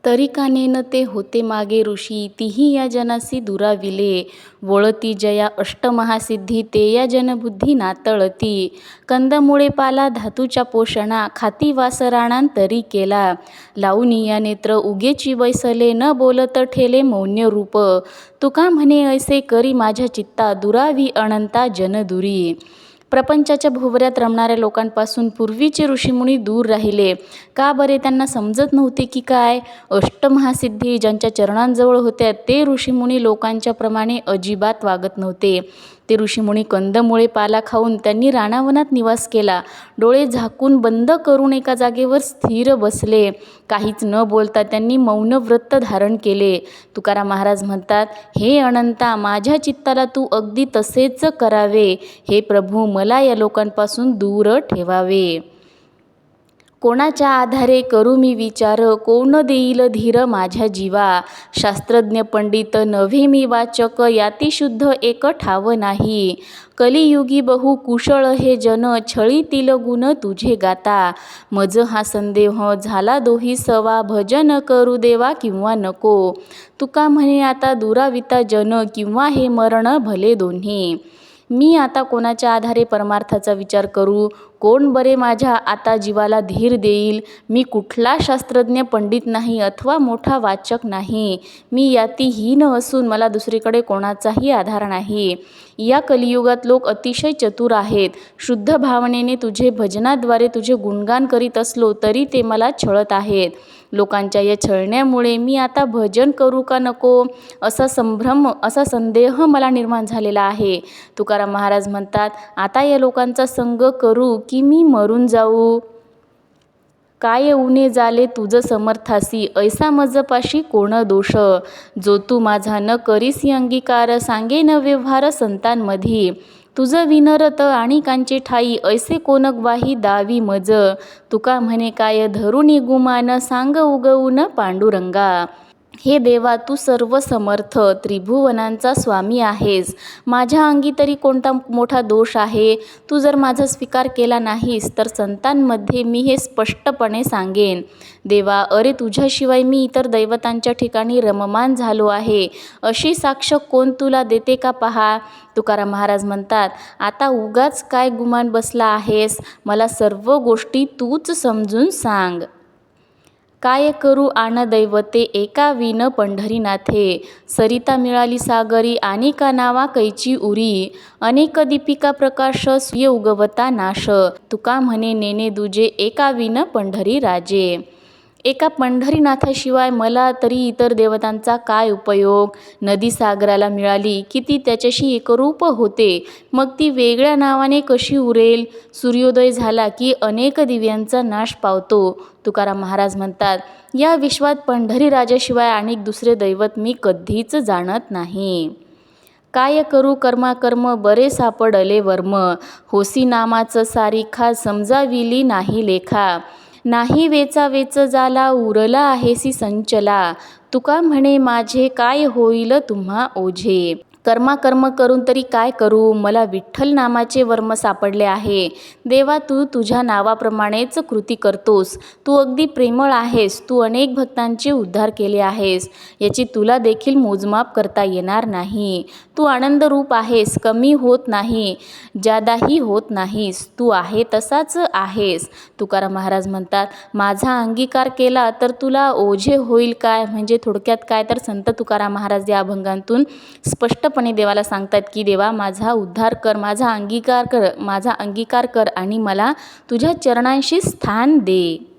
तरी कानेन ते होते मागे ऋषी, तीही या जनासी दुराविले. वळती जया अष्टमहासिद्धी, ते या जनबुद्धी नातळती. कंदमुळे पाला धातूच्या पोषणा, खाती वासराणांतरी केला. लावूनिया नेत्र उगेची बैसले, न बोलत ठेले मौन्य रूप. तुका म्हणे ऐसे करी माझ्या चित्ता, दुरावी अनंता जनदुरी. प्रपंचाच्या भोवऱ्यात रमणाऱ्या लोकांपासून पूर्वीचे ऋषीमुनी दूर राहिले. का बरे? त्यांना समजत नव्हते की काय? अष्टमहासिद्धी ज्यांच्या चरणांजवळ होत्या ते ऋषीमुनी लोकांच्या प्रमाणे अजिबात वागत नव्हते. ते ऋषीमुनी कंदमुळे पाला खाऊन त्यांनी रानावनात निवास केला. डोळे झाकून बंद करून एका जागेवर स्थिर बसले. काहीच न बोलता त्यांनी मौन व्रत धारण केले. तुकाराम महाराज म्हणतात, हे अनंता, माझ्या चित्ताला तू अगदी तसेच करावे. हे प्रभू, मला या लोकांपासून दूर ठेवावे. कोणाच्या आधारे करू मी विचार, कोण देईल धीर माझ्या जीवा. शास्त्रज्ञ पंडित नव्हे मी वाचक, याती शुद्ध एक ठाव नाही. कलियुगी बहु कुशळ हे जन, छळीतील गुण तुझे गाता. मज हा संदेह झाला दोही सवा, भजन करू देवा किंवा नको. तुका म्हणे आता दुराविता जन, किंवा हे मरण भले दोन्ही. मी आता कोणाच्या आधारे परमार्थाचा विचार करू? कोण बरे माझ्या आता जीवाला धीर देईल? मी कुठला शास्त्रज्ञ पंडित नाही अथवा मोठा वाचक नाही. मी याती हीन असून मला दुसरीकडे कोणाचाही आधार नाही. या कलियुगात लोक अतिशय चतुर आहेत. शुद्ध भावनेने तुझे भजनाद्वारे तुझे गुणगान करीत असलो तरी ते मला छळत आहेत. लोकांच्या या छळण्यामुळे मी आता भजन करू का नको असा संभ्रम, असा संदेह मला निर्माण झालेला आहे. तुकाराम महाराज म्हणतात, आता या लोकांचा संग करू की मी मरून जाऊ? काय उणे झाले तुझ समर्थासी, ऐसा मजपाशी कोण दोष. जो तू माझा न करीसी अंगीकार, सांगेन व्यवहार संतांमधी. तुझ विनरत आणि कांचे ठाई, ऐसे कोण ग्वाही दावी मज. तुका म्हणे काय धरुनी गुमान, सांग उगवून पांडुरंगा. हे देवा, तू सर्व समर्थ त्रिभुवनांचा स्वामी आहेस. माझ्या अंगी तरी कोणता मोठा दोष आहे? तू जर माझा स्वीकार केला नाहीस तर संतांमध्ये मी हे स्पष्टपणे सांगेन. देवा, अरे तुझ्याशिवाय मी इतर दैवतांच्या ठिकाणी रममान झालो आहे, अशी साक्ष कोण तुला देते का पहा. तुकाराम महाराज म्हणतात, आता उगाच काय गुमान बसला आहेस? मला सर्व गोष्टी तूच समजून सांग. काय करू आन दैवते एका विन पंढरीनाथे. सरिता मिळाली सागरी, आणि का नावा कैची उरी. अनेक दीपिका प्रकाश, सूर्य उगवता नाश. तुका म्हणे नेने दुजे, एका विन पंढरी राजे. एका पंढरीनाथाशिवाय मला तरी इतर देवतांचा काय उपयोग? नदी सागराला मिळाली की ती त्याच्याशी एकरूप होते, मग ती वेगळ्या नावाने कशी उरेल? सूर्योदय झाला की अनेक दिव्यांचा नाश पावतो. तुकाराम महाराज म्हणतात, या विश्वात पंढरी राजाशिवाय अनेक दुसरे दैवत मी कधीच जाणत नाही. काय करू कर्माकर्म, बरे सापडले वर्म. होसी नामाचं सारिखा, समजाविली नाही लेखा. नाही वेचा वेच झाला, उरला आहेसी संचला. तुका म्हणे माझे काय होईल तुम्हा ओझे. कर्माकर्म करून तरी काय करू? मला विठ्ठल नामाचे वर्म सापडले आहे. देवा, तू तुझ्या नावाप्रमाणेच कृती करतोस. तू अगदी प्रेमळ आहेस. तू अनेक भक्तांचे उद्धार केले आहेस, याची तुला देखील मोजमाप करता येणार नाही. तू आनंद रूप आहेस, कमी होत नाही, जादाही होत नाहीस. तू आहे तसाच आहेस. तुकाराम महाराज म्हणतात, माझा अंगीकार केला तर तुला ओझे होईल काय? म्हणजे थोडक्यात काय तर संत तुकाराम महाराज या अभंगातून स्पष्टपणे देवाला सांगतात की देवा, माझा उद्धार कर, माझा अंगीकार कर आणि मला तुझ्या चरणांशी स्थान दे.